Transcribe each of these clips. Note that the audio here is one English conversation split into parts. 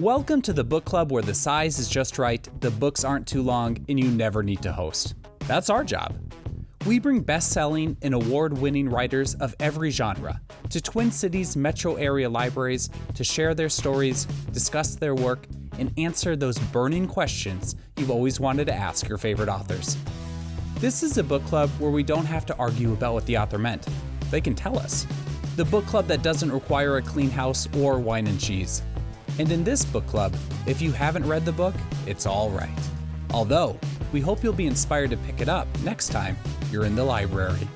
Welcome to the book club where the size is just right, the books aren't too long, and you never need to host. That's our job. We bring best-selling and award-winning writers of every genre to Twin Cities metro area libraries to share their stories, discuss their work, and answer those burning questions you've always wanted to ask your favorite authors. This is a book club where we don't have to argue about what the author meant. They can tell us. The book club that doesn't require a clean house or wine and cheese. And in this book club, if you haven't read the book, it's all right. Although, we hope you'll be inspired to pick it up next time you're in the library.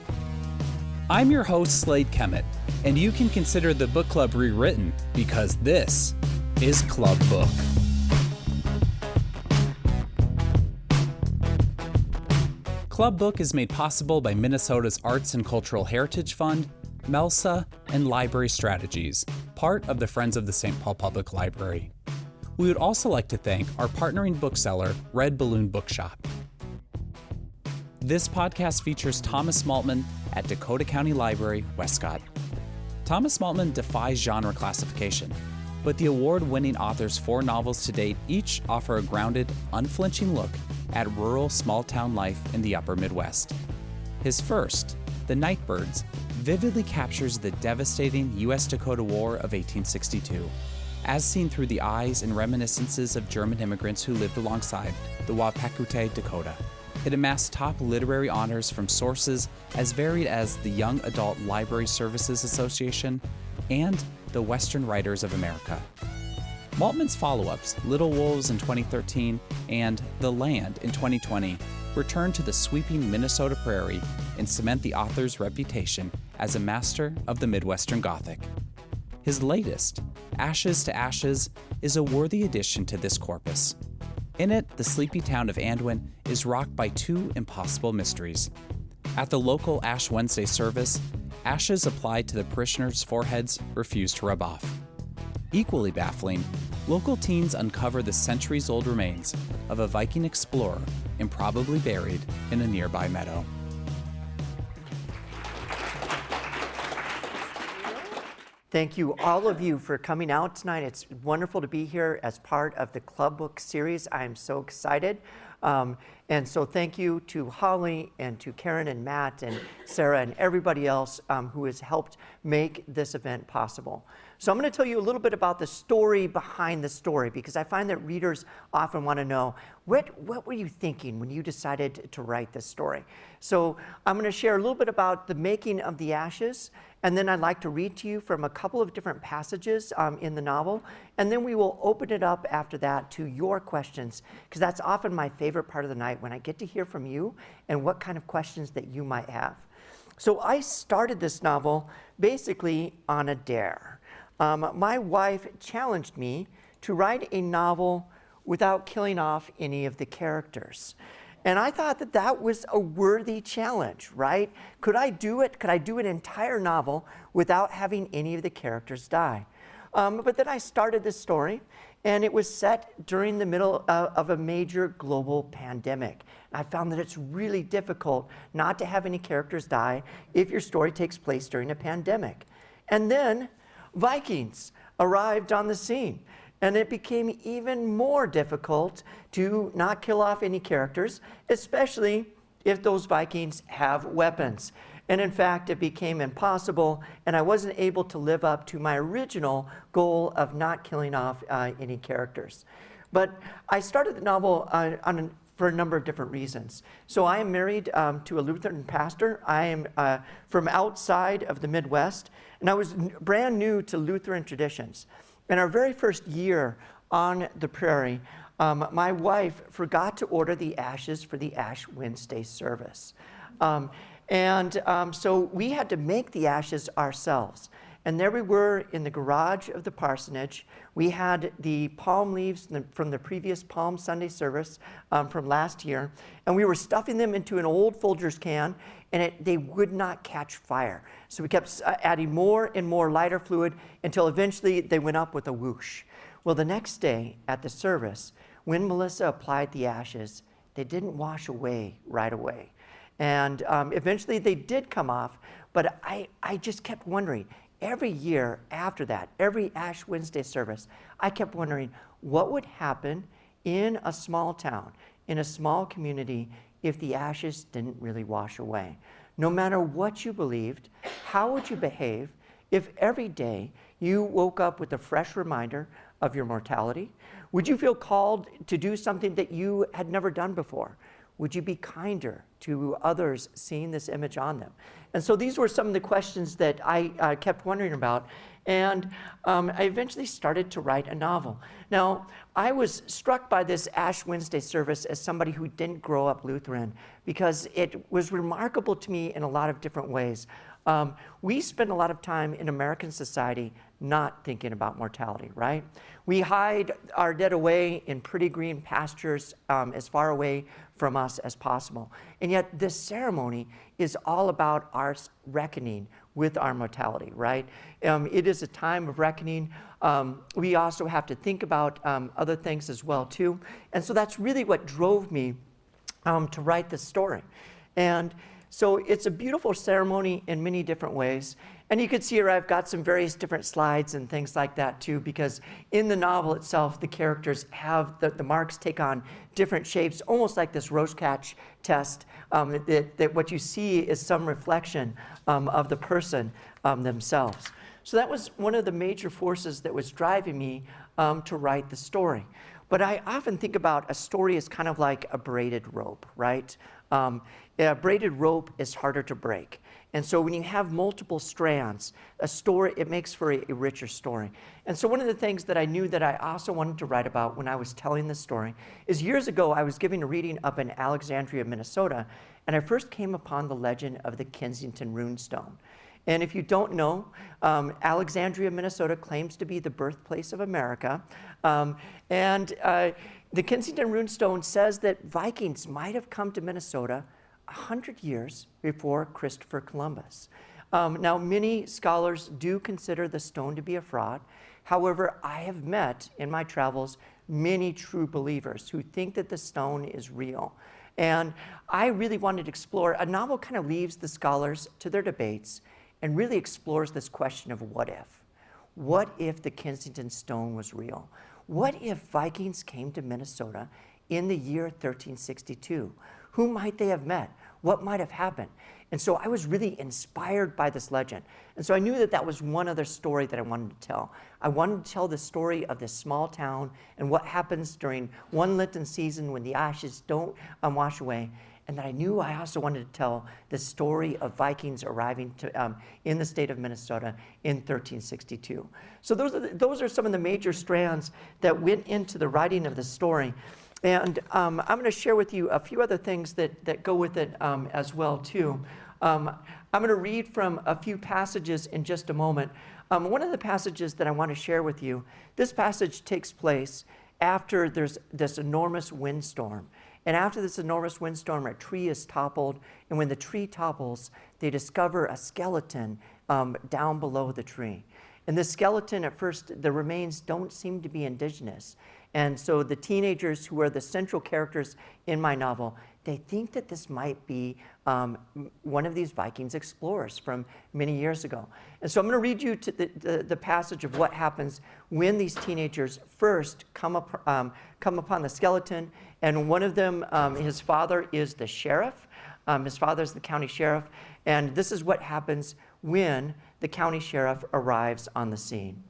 I'm your host, Slade Kemet, and you can consider the book club rewritten because this is Club Book. Club Book is made possible by Minnesota's Arts and Cultural Heritage Fund, YALSA, and Library Strategies, part of the Friends of the St. Paul Public Library. We would also like to thank our partnering bookseller, Red Balloon Bookshop. This podcast features Thomas Maltman at Dakota County Library, Westcott. Thomas Maltman defies genre classification, but the award-winning author's 4 novels to date each offer a grounded, unflinching look at rural small-town life in the upper Midwest. His first, The Nightbirds, vividly captures the devastating U.S. Dakota War of 1862, as seen through the eyes and reminiscences of German immigrants who lived alongside the Wahpekute Dakota. It amassed top literary honors from sources as varied as the Young Adult Library Services Association and the Western Writers of America. Maltman's follow-ups, Little Wolves in 2013 and The Land in 2020, return to the sweeping Minnesota prairie and cement the author's reputation as a master of the Midwestern Gothic. His latest, Ashes to Ashes, is a worthy addition to this corpus. In it, the sleepy town of Andwhen is rocked by 2 impossible mysteries. At the local Ash Wednesday service, ashes applied to the parishioners' foreheads refuse to rub off. Equally baffling, local teens uncover the centuries-old remains of a Viking explorer improbably buried in a nearby meadow. Thank you, all of you, for coming out tonight. It's wonderful to be here as part of the Club Book series. I am so excited. And so thank you to Holly and to Karen and Matt and Sarah and everybody else who has helped make this event possible. So I'm going to tell you a little bit about the story behind the story, because I find that readers often want to know, what were you thinking when you decided to write this story? So I'm going to share a little bit about the making of the Ashes, and then I'd like to read to you from a couple of different passages in the novel, and then we will open it up after that to your questions, because that's often my favorite part of the night, when I get to hear from you and what kind of questions that you might have. So I started this novel basically on a dare. My wife challenged me to write a novel without killing off any of the characters. And I thought that that was a worthy challenge, right? Could I do it? Could I do an entire novel without having any of the characters die? But then I started this story, and it was set during the middle of a major global pandemic. I found that it's really difficult not to have any characters die if your story takes place during a pandemic. And then Vikings arrived on the scene, and it became even more difficult to not kill off any characters, especially if those Vikings have weapons. And in fact, it became impossible, and I wasn't able to live up to my original goal of not killing off any characters. But I started the novel for a number of different reasons. So I am married to a Lutheran pastor. I am from outside of the Midwest, and I was brand new to Lutheran traditions. In our very first year on the prairie, my wife forgot to order the ashes for the Ash Wednesday service. So we had to make the ashes ourselves. And there we were in the garage of the parsonage. We had the palm leaves from the previous Palm Sunday service from last year, and we were stuffing them into an old Folgers can, and they would not catch fire. So we kept adding more and more lighter fluid until eventually they went up with a whoosh. Well, the next day at the service, when Melissa applied the ashes, they didn't wash away right away. And eventually they did come off, but I just kept wondering, every year after that, every Ash Wednesday service, I kept wondering what would happen in a small town, in a small community, if the ashes didn't really wash away. No matter what you believed, how would you behave if every day you woke up with a fresh reminder of your mortality? Would you feel called to do something that you had never done before? Would you be kinder to others seeing this image on them? And so these were some of the questions that I kept wondering about. And I eventually started to write a novel. Now, I was struck by this Ash Wednesday service as somebody who didn't grow up Lutheran, because it was remarkable to me in a lot of different ways. We spend a lot of time in American society not thinking about mortality, right? We hide our dead away in pretty green pastures as far away from us as possible. And yet this ceremony is all about our reckoning with our mortality, right? It is a time of reckoning. We also have to think about other things as well, too. And so that's really what drove me to write this story. And so it's a beautiful ceremony in many different ways. And you can see here I've got some various different slides and things like that too, because in the novel itself, the characters have, the marks take on different shapes, almost like this Rorschach test, that what you see is some reflection of the person themselves. So that was one of the major forces that was driving me to write the story. But I often think about a story as kind of like a braided rope, right? A braided rope is harder to break. And so when you have multiple strands, a story, it makes for a richer story. And so one of the things that I knew that I also wanted to write about when I was telling this story is years ago I was giving a reading up in Alexandria, Minnesota, and I first came upon the legend of the Kensington runestone. And if you don't know, Alexandria, Minnesota claims to be the birthplace of America. The Kensington runestone says that Vikings might have come to Minnesota 100 years before Christopher Columbus. Now, many scholars do consider the stone to be a fraud. However, I have met in my travels many true believers who think that the stone is real. And I really wanted to explore, a novel kind of leaves the scholars to their debates and really explores this question of what if. What if the Kensington stone was real? What if Vikings came to Minnesota in the year 1362? Who might they have met? What might have happened? And so I was really inspired by this legend. And so I knew that that was one other story that I wanted to tell. I wanted to tell the story of this small town and what happens during one Lenten season when the ashes don't wash away. And that I knew I also wanted to tell the story of Vikings arriving to, in the state of Minnesota in 1362. So those are some of the major strands that went into the writing of the story. And I'm going to share with you a few other things that go with it as well, too. I'm going to read from a few passages in just a moment. One of the passages that I want to share with you, this passage takes place after there's this enormous windstorm. And after this enormous windstorm, a tree is toppled. And when the tree topples, they discover a skeleton down below the tree. And the skeleton, at first, the remains don't seem to be indigenous. And so the teenagers who are the central characters in my novel, they think that this might be one of these Vikings explorers from many years ago. And so I'm going to read you to the passage of what happens when these teenagers first come upon the skeleton. And one of them, his father is the sheriff. His father is the county sheriff. And this is what happens when the county sheriff arrives on the scene.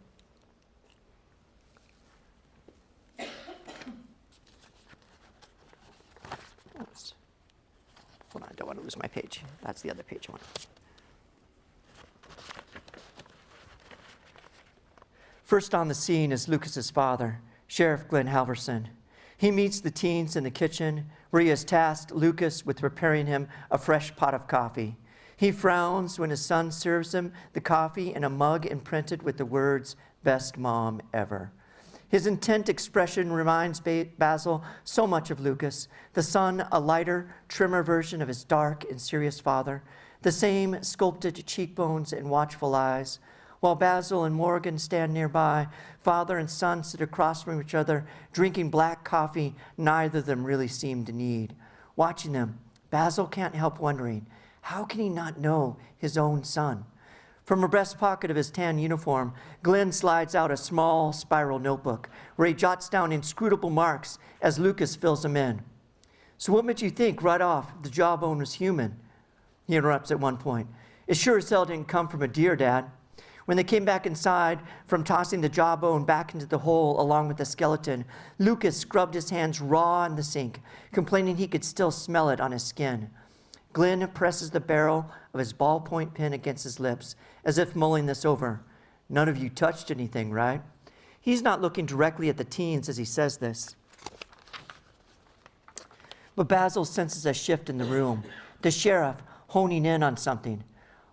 Oops. Hold on, I don't want to lose my page. That's the other page I want. First on the scene is Lucas's father, Sheriff Glenn Halverson. He meets the teens in the kitchen, where he has tasked Lucas with preparing him a fresh pot of coffee. He frowns when his son serves him the coffee in a mug imprinted with the words, "Best mom ever." His intent expression reminds Basil so much of Lucas, the son, a lighter, trimmer version of his dark and serious father, the same sculpted cheekbones and watchful eyes. While Basil and Morgan stand nearby, father and son sit across from each other, drinking black coffee neither of them really seem to need. Watching them, Basil can't help wondering, how can he not know his own son? From a breast pocket of his tan uniform, Glenn slides out a small spiral notebook where he jots down inscrutable marks as Lucas fills them in. So what made you think right off the jawbone was human? He interrupts at one point. It sure as hell didn't come from a deer, Dad. When they came back inside from tossing the jawbone back into the hole along with the skeleton, Lucas scrubbed his hands raw in the sink, complaining he could still smell it on his skin. Glenn presses the barrel of his ballpoint pen against his lips, as if mulling this over. None of you touched anything, right? He's not looking directly at the teens as he says this. But Basil senses a shift in the room, the sheriff honing in on something.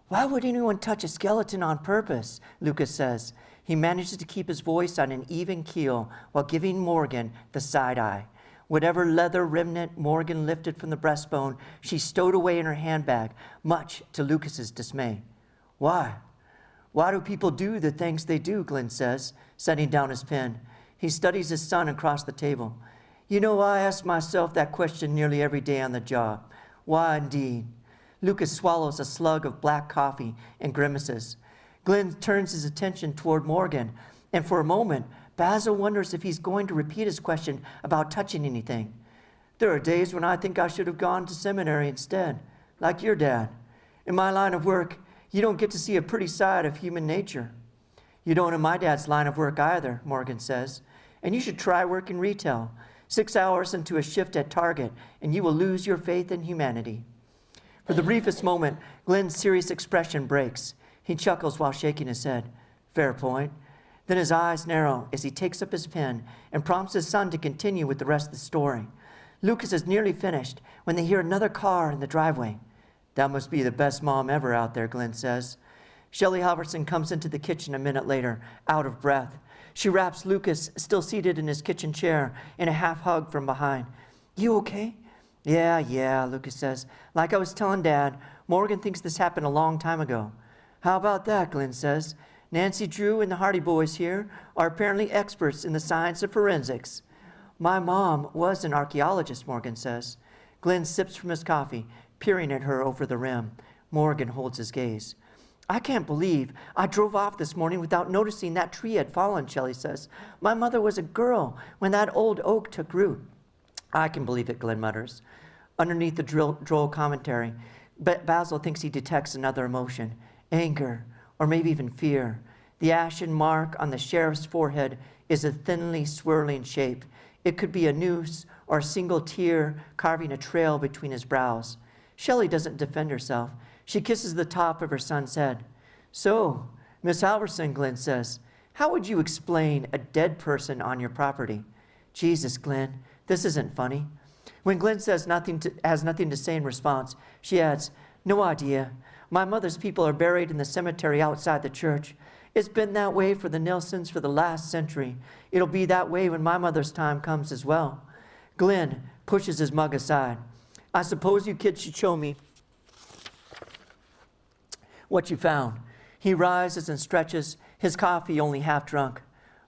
Why would anyone touch a skeleton on purpose? Lucas says. He manages to keep his voice on an even keel while giving Morgan the side eye. Whatever leather remnant Morgan lifted from the breastbone, she stowed away in her handbag, much to Lucas's dismay. Why? Why do people do the things they do, Glenn says, setting down his pen. He studies his son across the table. You know, I ask myself that question nearly every day on the job. Why indeed? Lucas swallows a slug of black coffee and grimaces. Glenn turns his attention toward Morgan, and for a moment, Basil wonders if he's going to repeat his question about touching anything. There are days when I think I should have gone to seminary instead, like your dad. In my line of work, you don't get to see a pretty side of human nature. You don't in my dad's line of work either, Morgan says. And you should try working retail. 6 hours into a shift at Target, and you will lose your faith in humanity. For the briefest moment, Glenn's serious expression breaks. He chuckles while shaking his head. Fair point. Then his eyes narrow as he takes up his pen and prompts his son to continue with the rest of the story. Lucas is nearly finished when they hear another car in the driveway. That must be the best mom ever out there, Glenn says. Shelley Halverson comes into the kitchen a minute later, out of breath. She wraps Lucas, still seated in his kitchen chair, in a half hug from behind. You okay? Yeah, Lucas says. Like I was telling Dad, Morgan thinks this happened a long time ago. How about that, Glenn says. Nancy Drew and the Hardy boys here are apparently experts in the science of forensics. My mom was an archaeologist, Morgan says. Glenn sips from his coffee, peering at her over the rim. Morgan holds his gaze. I can't believe I drove off this morning without noticing that tree had fallen, Shelley says. My mother was a girl when that old oak took root. I can believe it, Glenn mutters. Underneath the droll commentary, Basil thinks he detects another emotion, anger, or maybe even fear. The ashen mark on the sheriff's forehead is a thinly swirling shape. It could be a noose or a single tear carving a trail between his brows. Shelley doesn't defend herself. She kisses the top of her son's head. So, Miss Halverson, Glenn says, how would you explain a dead person on your property? Jesus, Glenn, this isn't funny. When Glenn has nothing to say in response, she adds, no idea. My mother's people are buried in the cemetery outside the church. It's been that way for the Nelsons for the last century. It'll be that way when my mother's time comes as well. Glenn pushes his mug aside. I suppose you kids should show me what you found. He rises and stretches, his coffee only half drunk.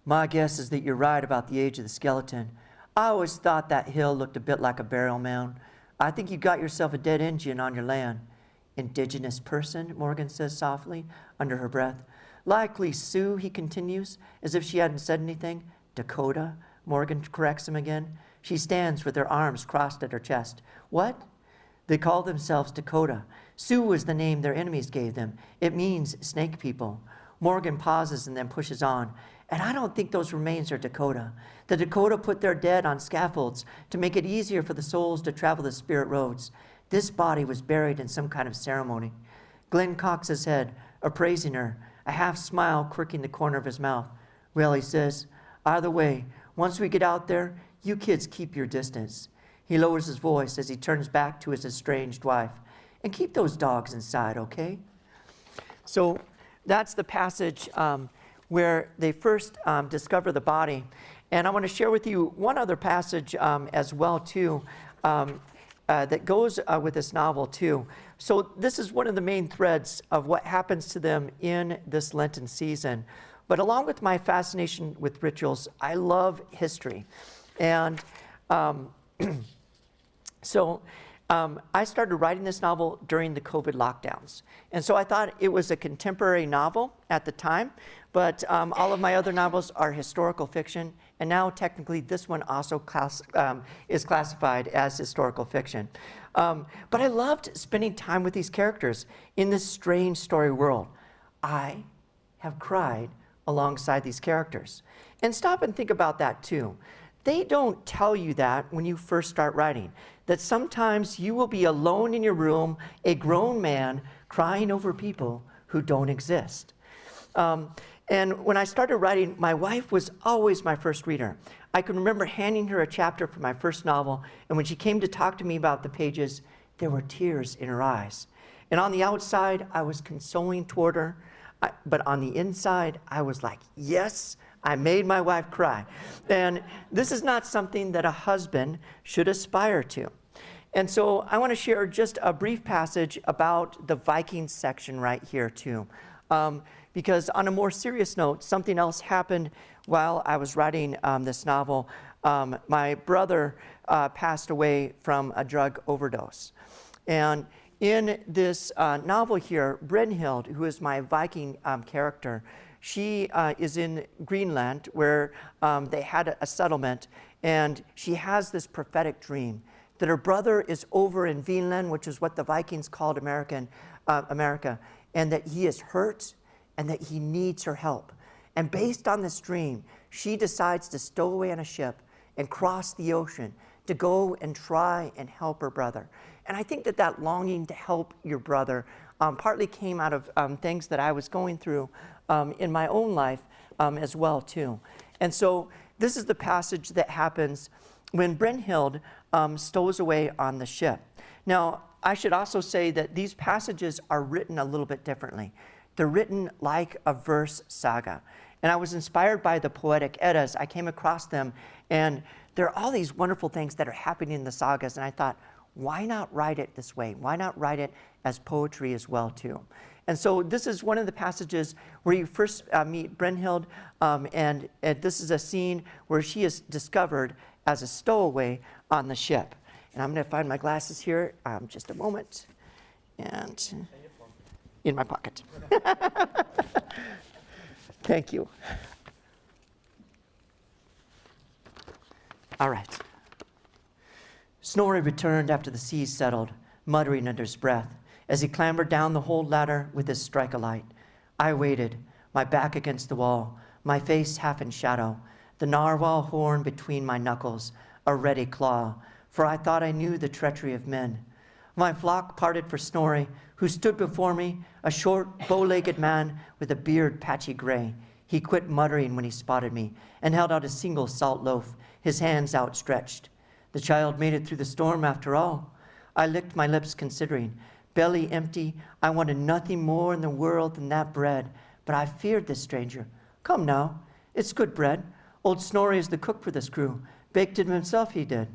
My guess is that you're right about the age of the skeleton. I always thought that hill looked a bit like a burial mound. I think you got yourself a dead Indian on your land. Indigenous person, Morgan says softly, under her breath. Likely Sioux, he continues, as if she hadn't said anything. Dakota, Morgan corrects him again. She stands with her arms crossed at her chest. What? They call themselves Dakota. Sioux was the name their enemies gave them. It means snake people. Morgan pauses and then pushes on. And I don't think those remains are Dakota. The Dakota put their dead on scaffolds to make it easier for the souls to travel the spirit roads. This body was buried in some kind of ceremony. Glenn cocks his head, appraising her, a half smile quirking the corner of his mouth. Well, he says, either way, once we get out there, you kids keep your distance. He lowers his voice as he turns back to his estranged wife. And keep those dogs inside, okay? So that's the passage where they first discover the body. And I want to share with you one other passage as well, too, that goes with this novel, too. So this is one of the main threads of what happens to them in this Lenten season. But along with my fascination with rituals, I love history. And so I started writing this novel during the COVID lockdowns. And so I thought it was a contemporary novel at the time, but all of my other novels are historical fiction, and now technically this one also is classified as historical fiction. But I loved spending time with these characters in this strange story world. I have cried alongside these characters. And stop and think about that too. They don't tell you that when you first start writing, that sometimes you will be alone in your room, a grown man crying over people who don't exist. And when I started writing, my wife was always my first reader. I can remember handing her a chapter from my first novel, and when she came to talk to me about the pages, there were tears in her eyes. And on the outside, I was consoling toward her, but on the inside, I was like, yes, I made my wife cry. And this is not something that a husband should aspire to. And so I want to share just a brief passage about the Viking section right here too. Because on a more serious note, something else happened while I was writing this novel. My brother passed away from a drug overdose. And in this novel here, Brynhild, who is my Viking character, she is in Greenland where they had a settlement, and she has this prophetic dream that her brother is over in Vinland, which is what the Vikings called America, and that he is hurt and that he needs her help. And based on this dream, she decides to stow away on a ship and cross the ocean to go and try and help her brother. And I think that that longing to help your brother partly came out of things that I was going through in my own life as well too. And so this is the passage that happens when Brynhild stows away on the ship. Now, I should also say that these passages are written a little bit differently. They're written like a verse saga. And I was inspired by the poetic Eddas. I came across them, and there are all these wonderful things that are happening in the sagas, and I thought, why not write it this way? Why not write it as poetry as well too? And so this is one of the passages where you first meet Brynhild, and this is a scene where she is discovered as a stowaway on the ship. And I'm going to find my glasses here just a moment, and in my pocket. Thank you. All right. Snorri returned after the seas settled, muttering under his breath as he clambered down the hold ladder with his strike-a-light. I waited, my back against the wall, my face half in shadow, the narwhal horn between my knuckles, a ready claw, for I thought I knew the treachery of men. My flock parted for Snorri, who stood before me, a short, bow-legged man with a beard patchy gray. He quit muttering when he spotted me and held out a single salt loaf, his hands outstretched. The child made it through the storm after all. I licked my lips considering. Belly empty, I wanted nothing more in the world than that bread, but I feared this stranger. Come now, it's good bread. Old Snorri is the cook for this crew. Baked it himself, he did.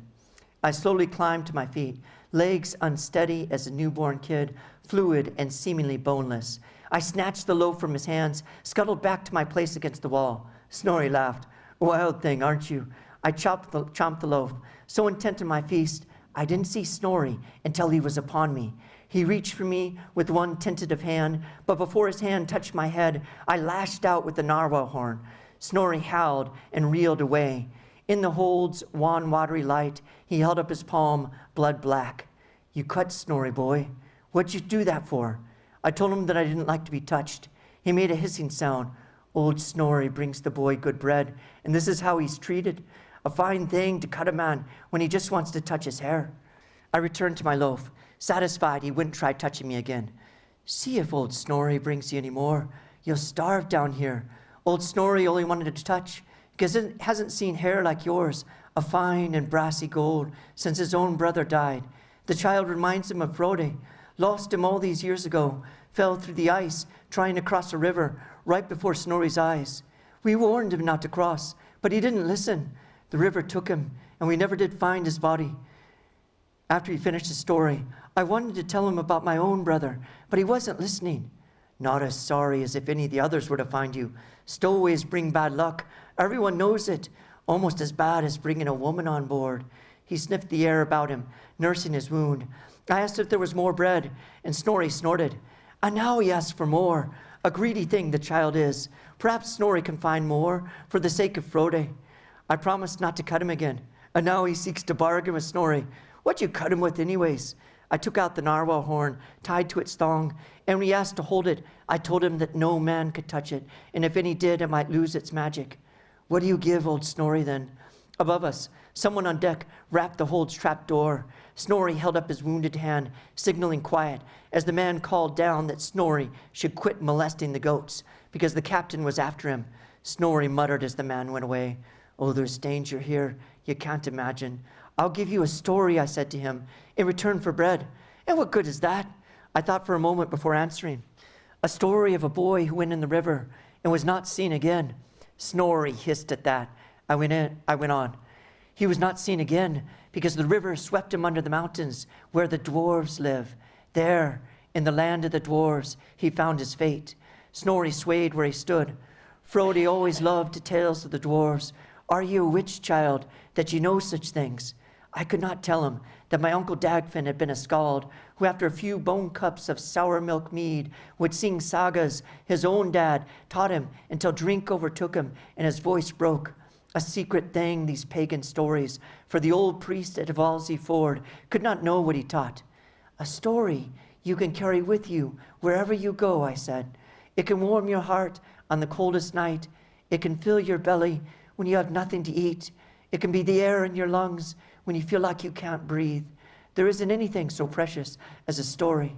I slowly climbed to my feet, legs unsteady as a newborn kid, fluid and seemingly boneless. I snatched the loaf from his hands, scuttled back to my place against the wall. Snorri laughed. Wild thing, aren't you? I chomped the loaf. So intent on my feast, I didn't see Snorri until he was upon me. He reached for me with one tentative hand, but before his hand touched my head, I lashed out with the narwhal horn. Snorri howled and reeled away. In the hold's wan, watery light, he held up his palm, blood black. You cut, Snorri boy. What'd you do that for? I told him that I didn't like to be touched. He made a hissing sound. Old Snorri brings the boy good bread, and this is how he's treated. A fine thing to cut a man when he just wants to touch his hair. I returned to my loaf. Satisfied, he wouldn't try touching me again. See if old Snorri brings you any more. You'll starve down here. Old Snorri only wanted to touch because he hasn't seen hair like yours, a fine and brassy gold, since his own brother died. The child reminds him of Frode. Lost him all these years ago. Fell through the ice, trying to cross a river, right before Snorri's eyes. We warned him not to cross, but he didn't listen. The river took him, and we never did find his body. After he finished his story, I wanted to tell him about my own brother, but he wasn't listening. Not as sorry as if any of the others were to find you. Stowaways bring bad luck. Everyone knows it. Almost as bad as bringing a woman on board. He sniffed the air about him, nursing his wound. I asked if there was more bread, and Snorri snorted. And now he asks for more. A greedy thing the child is. Perhaps Snorri can find more for the sake of Frode. I promised not to cut him again, and now he seeks to bargain with Snorri. What'd you cut him with anyways? I took out the narwhal horn, tied to its thong, and when he asked to hold it, I told him that no man could touch it, and if any did, it might lose its magic. What do you give, old Snorri, then? Above us, someone on deck rapped the hold's trap door. Snorri held up his wounded hand, signaling quiet, as the man called down that Snorri should quit molesting the goats, because the captain was after him. Snorri muttered as the man went away. Oh, there's danger here, you can't imagine. I'll give you a story, I said to him, in return for bread. And what good is that? I thought for a moment before answering. A story of a boy who went in the river and was not seen again. Snorri hissed at that. I went on. He was not seen again because the river swept him under the mountains where the dwarves live. There, in the land of the dwarves, he found his fate. Snorri swayed where he stood. Frode always loved tales of the dwarves. Are you a witch, child, that you know such things? I could not tell him that my uncle Dagfinn had been a skald who, after a few bone cups of sour milk mead, would sing sagas his own dad taught him until drink overtook him and his voice broke. A secret thing, these pagan stories, for the old priest at Valsey Ford could not know what he taught. A story you can carry with you wherever you go, I said. It can warm your heart on the coldest night. It can fill your belly when you have nothing to eat. It can be the air in your lungs when you feel like you can't breathe. There isn't anything so precious as a story.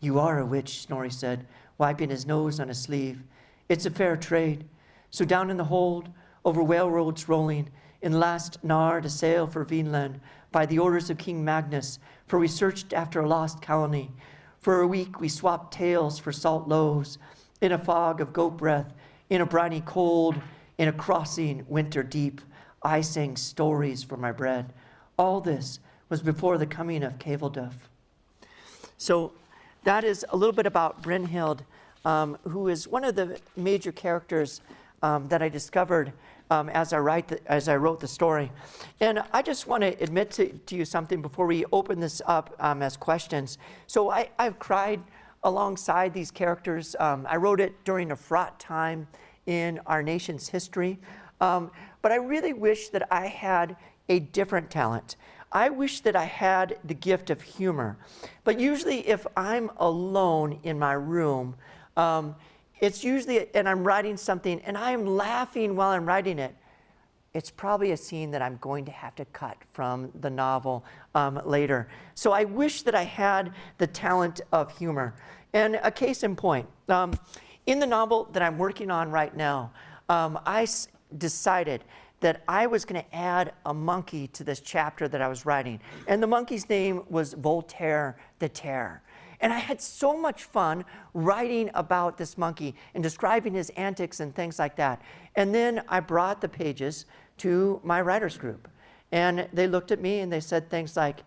You are a witch, Snorri said, wiping his nose on his sleeve. It's a fair trade. So down in the hold, over whale roads rolling, in last Nar to sail for Vinland, by the orders of King Magnus, for we searched after a lost colony. For a week we swapped tales for salt loaves, in a fog of goat breath, in a briny cold, in a crossing winter deep, I sang stories for my bread. All this was before the coming of Kevelduf. So that is a little bit about Brynhild, who is one of the major characters that I discovered as I wrote the story. And I just want to admit to you something before we open this up as questions. So I've cried alongside these characters. I wrote it during a fraught time in our nation's history. But I really wish that I had a different talent. I wish that I had the gift of humor. But usually if I'm alone in my room, it's usually, and I'm writing something, and I'm laughing while I'm writing it, it's probably a scene that I'm going to have to cut from the novel later. So I wish that I had the talent of humor. And a case in point, in the novel that I'm working on right now, I decided that I was going to add a monkey to this chapter that I was writing. And the monkey's name was Voltaire the Terror. And I had so much fun writing about this monkey and describing his antics and things like that. And then I brought the pages to my writers group. And they looked at me and they said things like,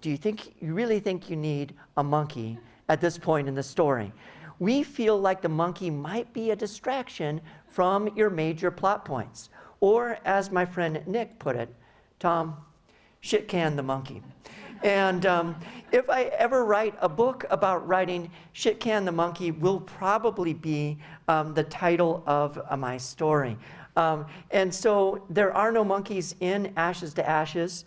do you really think you need a monkey at this point in the story? We feel like the monkey might be a distraction from your major plot points. Or as my friend Nick put it, Tom, shit can the monkey. And if I ever write a book about writing, Shit Can the Monkey will probably be the title of my story. And so there are no monkeys in Ashes to Ashes.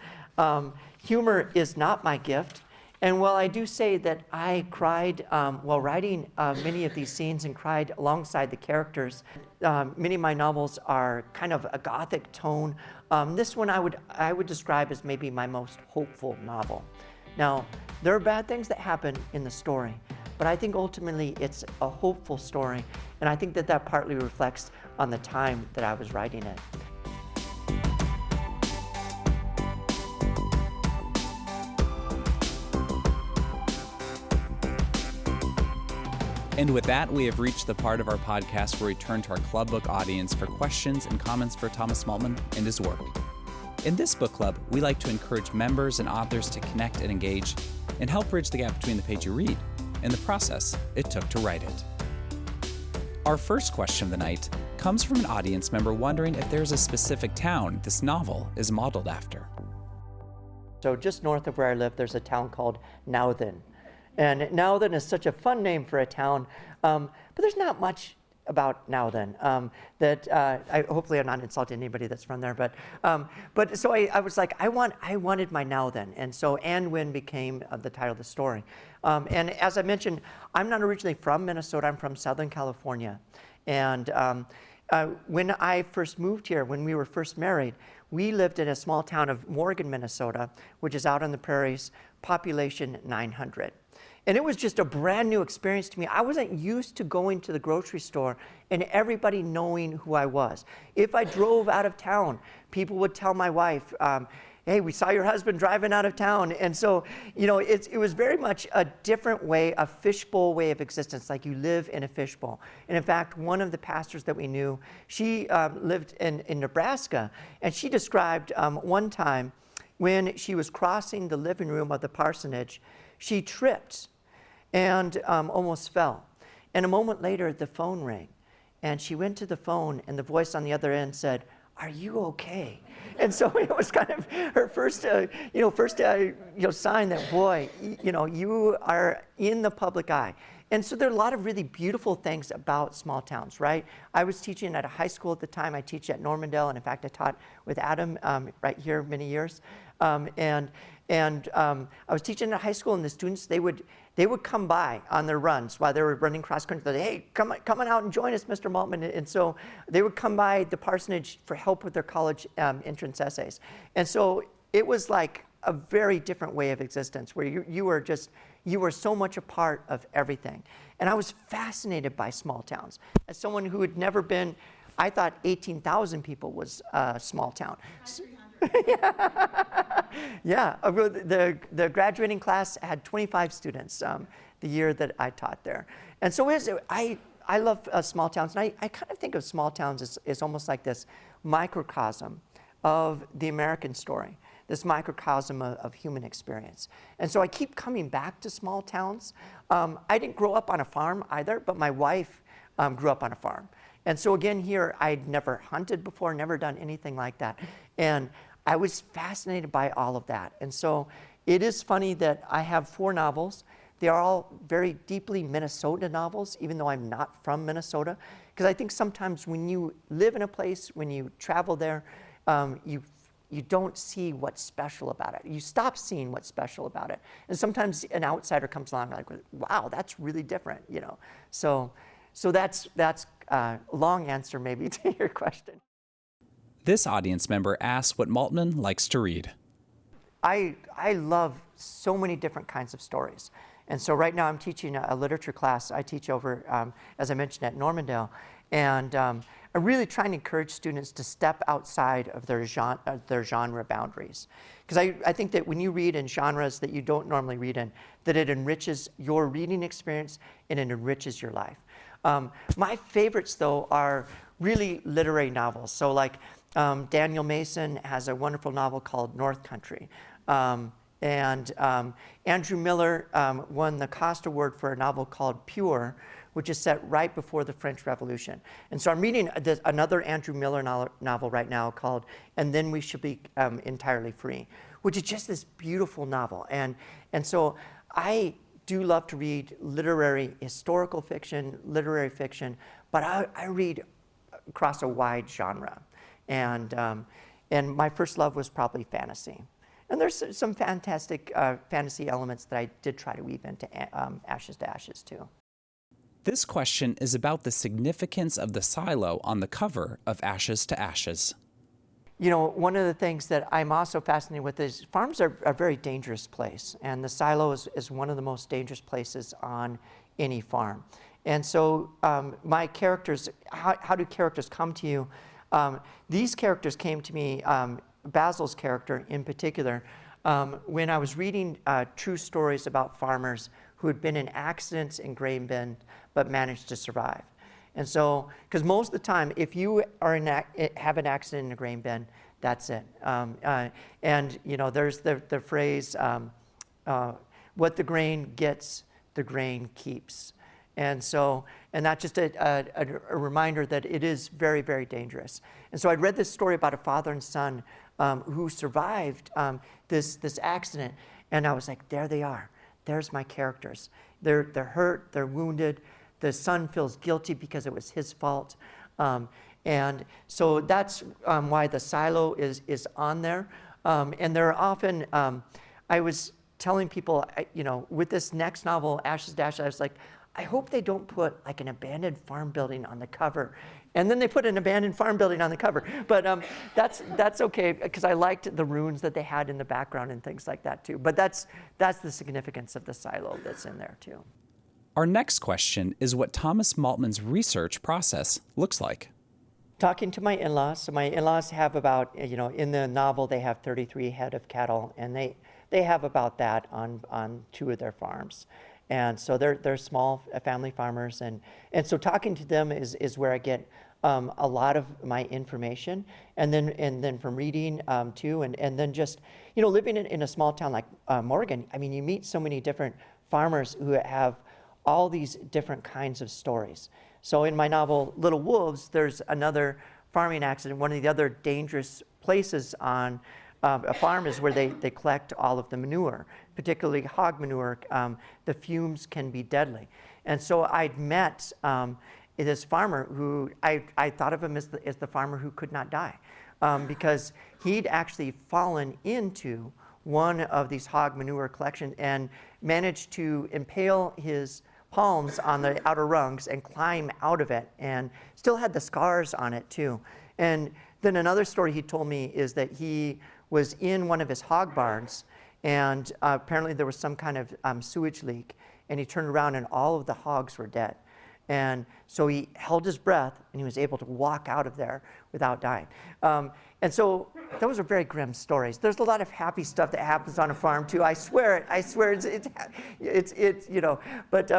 Humor is not my gift. And while I do say that I cried while writing many of these scenes and cried alongside the characters, many of my novels are kind of a Gothic tone. This one I would describe as maybe my most hopeful novel. Now, there are bad things that happen in the story, but I think ultimately it's a hopeful story, and I think that that partly reflects on the time that I was writing it. And with that, we have reached the part of our podcast where we turn to our club book audience for questions and comments for Thomas Maltman and his work. In this book club, we like to encourage members and authors to connect and engage and help bridge the gap between the page you read and the process it took to write it. Our first question of the night comes from an audience member wondering if there's a specific town this novel is modeled after. So just north of where I live, there's a town called Andwhen. And Andwhen is such a fun name for a town, but there's not much about Andwhen hopefully I'm not insulting anybody that's from there, but so I was like, I wanted my Andwhen, and so Andwhen became the title of the story. And as I mentioned, I'm not originally from Minnesota. I'm from Southern California, and when I first moved here, when we were first married, we lived in a small town of Morgan, Minnesota, which is out on the prairies, population 900. And it was just a brand new experience to me. I wasn't used to going to the grocery store and everybody knowing who I was. If I drove out of town, people would tell my wife, hey, we saw your husband driving out of town. And so, you know, it was very much a different way, a fishbowl way of existence, like you live in a fishbowl. And in fact, one of the pastors that we knew, she lived in Nebraska, and she described one time when she was crossing the living room of the parsonage, she tripped and almost fell. And a moment later, the phone rang, and she went to the phone, and the voice on the other end said, "Are you okay?" And so it was kind of her first, sign that, boy, you are in the public eye. And so there are a lot of really beautiful things about small towns, right? I was teaching at a high school at the time. I teach at Normandale, and in fact, I taught with Adam right here many years. I was teaching at high school, and the students, they would come by on their runs while they were running cross country. They'd say, "Hey, come on out and join us, Mr. Maltman." And so they would come by the parsonage for help with their college entrance essays. And so it was like a very different way of existence, where you were so much a part of everything. And I was fascinated by small towns. As someone who had never been, I thought 18,000 people was a small town. Yeah, the graduating class had 25 students the year that I taught there. And so I love small towns, and I kind of think of small towns as almost like this microcosm of the American story, this microcosm of human experience. And so I keep coming back to small towns. I didn't grow up on a farm either, but my wife grew up on a farm. And so again here, I'd never hunted before, never done anything like that. And I was fascinated by all of that. And so it is funny that I have 4 novels. They are all very deeply Minnesota novels, even though I'm not from Minnesota. Because I think sometimes when you live in a place, when you travel there, you don't see what's special about it. You stop seeing what's special about it. And sometimes an outsider comes along like, wow, that's really different, you know. So that's a long answer maybe to your question. This audience member asks what Maltman likes to read. I love so many different kinds of stories. And so right now I'm teaching a literature class. I teach over, as I mentioned, at Normandale. And I'm really trying to encourage students to step outside of their genre boundaries. Because I think that when you read in genres that you don't normally read in, that it enriches your reading experience and it enriches your life. My favorites, though, are really literary novels. So like Daniel Mason has a wonderful novel called North Country. And Andrew Miller won the Cost Award for a novel called Pure, which is set right before the French Revolution. And so I'm reading another Andrew Miller novel right now called And Then We Shall Be Entirely Free, which is just this beautiful novel. And so I do love to read literary, historical fiction, literary fiction, but I read across a wide genre. And my first love was probably fantasy. And there's some fantastic fantasy elements that I did try to weave into Ashes to Ashes too. This question is about the significance of the silo on the cover of Ashes to Ashes. You know, one of the things that I'm also fascinated with is farms are a very dangerous place, and the silo is one of the most dangerous places on any farm. And so my characters, how do characters come to you? These characters came to me, Basil's character in particular, when I was reading true stories about farmers who had been in accidents in grain bins but managed to survive. And so, because most of the time, if you are have an accident in a grain bin, that's it. And you know, there's the phrase, "What the grain gets, the grain keeps." And that's just a reminder that it is very, very dangerous. And so I'd read this story about a father and son who survived this accident. And I was like, there they are. There's my characters. They're hurt, they're wounded. The son feels guilty because it was his fault. And so that's why the silo is on there. And there are often, I was telling people, with this next novel, Ashes to Ashes, I was like, I hope they don't put like an abandoned farm building on the cover. And then they put an abandoned farm building on the cover. But that's okay, because I liked the ruins that they had in the background and things like that too. But that's the significance of the silo that's in there too. Our next question is what Thomas Maltman's research process looks like. Talking to my in-laws. So my in-laws have about, in the novel, they have 33 head of cattle, and they have about that on 2 of their farms. And so they're small family farmers. And so talking to them is where I get a lot of my information. And then from reading too, and then just, living in a small town like Morgan, I mean, you meet so many different farmers who have all these different kinds of stories. So in my novel, Little Wolves, there's another farming accident. One of the other dangerous places on a farm is where they collect all of the manure, particularly hog manure. The fumes can be deadly. And so I'd met this farmer who I thought of him as the farmer who could not die, because he'd actually fallen into one of these hog manure collections and managed to impale his palms on the outer rungs and climb out of it, and still had the scars on it too. And then another story he told me is that he was in one of his hog barns, and apparently there was some kind of sewage leak, and he turned around and all of the hogs were dead. And so he held his breath, and he was able to walk out of there without dying. And so those are very grim stories. There's a lot of happy stuff that happens on a farm too. I swear it's But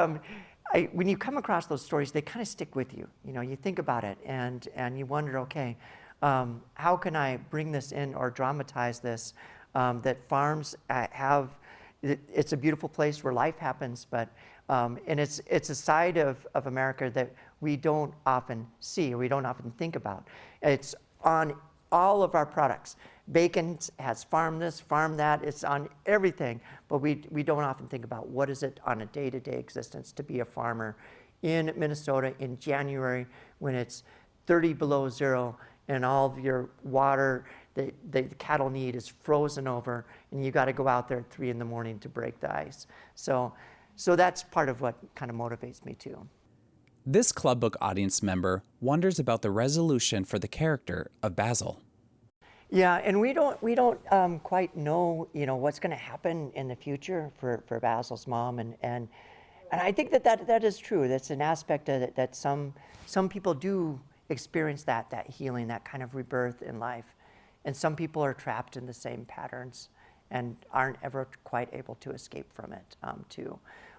when you come across those stories, they kind of stick with you. You think about it, and you wonder, okay, how can I bring this in or dramatize this? That farms have. It's a beautiful place where life happens, but and it's a side of America that we don't often see or we don't often think about. It's on all of our products. Bacon has farm this, farm that. It's on everything, but we don't often think about what is it on a day-to-day existence to be a farmer in Minnesota in January when it's 30 below zero and all of your water the cattle need is frozen over, and you got to go out there at 3 a.m. to break the ice. So that's part of what kind of motivates me too. This Club Book audience member wonders about the resolution for the character of Basil. Yeah, and we don't quite know what's going to happen in the future for Basil's mom, and I think that is true. That's an aspect of it that some people do experience that healing, that kind of rebirth in life. And some people are trapped in the same patterns and aren't ever quite able to escape from it too.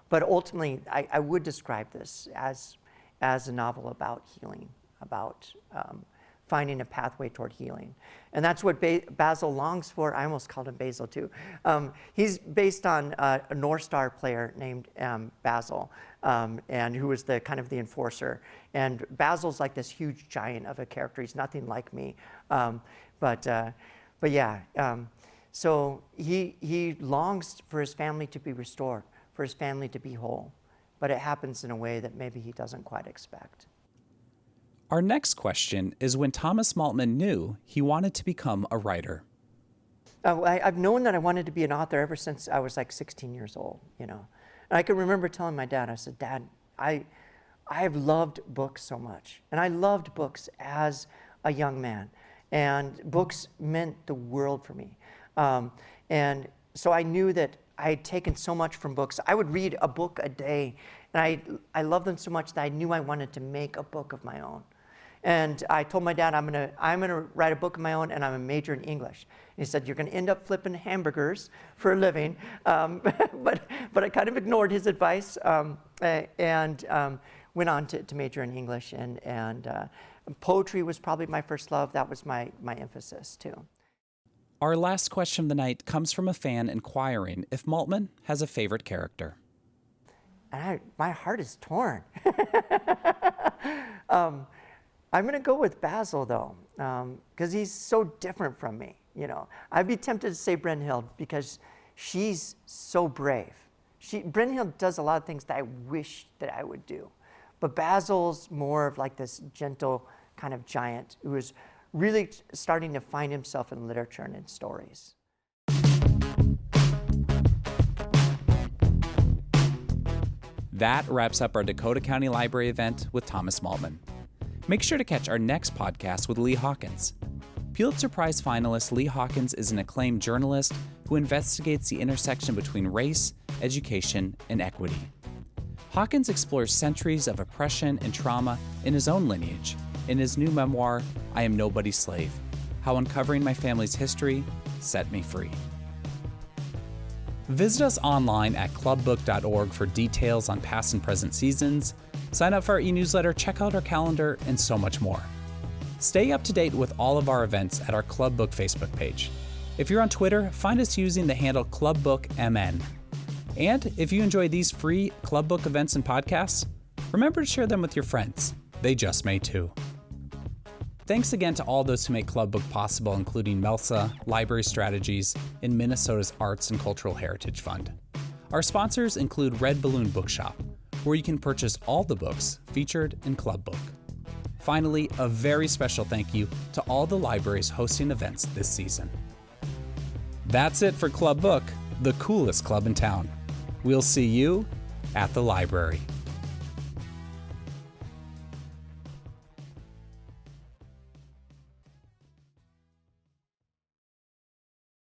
But ultimately, I would describe this as a novel about healing, about finding a pathway toward healing. And that's what Basil longs for. I almost called him Basil too. He's based on a North Star player named Basil, and who was the kind of the enforcer. And Basil's like this huge giant of a character. He's nothing like me. But yeah, so he longs for his family to be restored, for his family to be whole, but it happens in a way that maybe he doesn't quite expect. Our next question is when Thomas Maltman knew he wanted to become a writer. I've known that I wanted to be an author ever since I was like 16 years old, And I can remember telling my dad, I said, Dad, I have loved books so much, and I loved books as a young man. And books meant the world for me. And so I knew that I had taken so much from books. I would read a book a day, and I loved them so much that I knew I wanted to make a book of my own. And I told my dad, I'm gonna write a book of my own, and I'm a major in English. And he said, you're gonna end up flipping hamburgers for a living. But I kind of ignored his advice and went on to major in English. And poetry was probably my first love. That was my emphasis too. Our last question of the night comes from a fan inquiring if Maltman has a favorite character. and my heart is torn. I'm going to go with Basil, though, because he's so different from me. You know, I'd be tempted to say Brynhild because she's so brave. Brynhild does a lot of things that I wish that I would do. But Basil's more of like this gentle kind of giant who is really starting to find himself in literature and in stories. That wraps up our Dakota County Library event with Thomas Maltman. Make sure to catch our next podcast with Lee Hawkins. Pulitzer Prize finalist Lee Hawkins is an acclaimed journalist who investigates the intersection between race, education, and equity. Hawkins explores centuries of oppression and trauma in his own lineage in his new memoir, I Am Nobody's Slave: How Uncovering My Family's History Set Me Free. Visit us online at clubbook.org for details on past and present seasons, sign up for our e-newsletter, check out our calendar, and so much more. Stay up to date with all of our events at our Club Book Facebook page. If you're on Twitter, find us using the handle ClubBookMN. And if you enjoy these free Club Book events and podcasts, remember to share them with your friends. They just may too. Thanks again to all those who make Club Book possible, including YALSA, Library Strategies, and Minnesota's Arts and Cultural Heritage Fund. Our sponsors include Red Balloon Bookshop, where you can purchase all the books featured in Club Book. Finally, a very special thank you to all the libraries hosting events this season. That's it for Club Book, the coolest club in town. We'll see you at the library.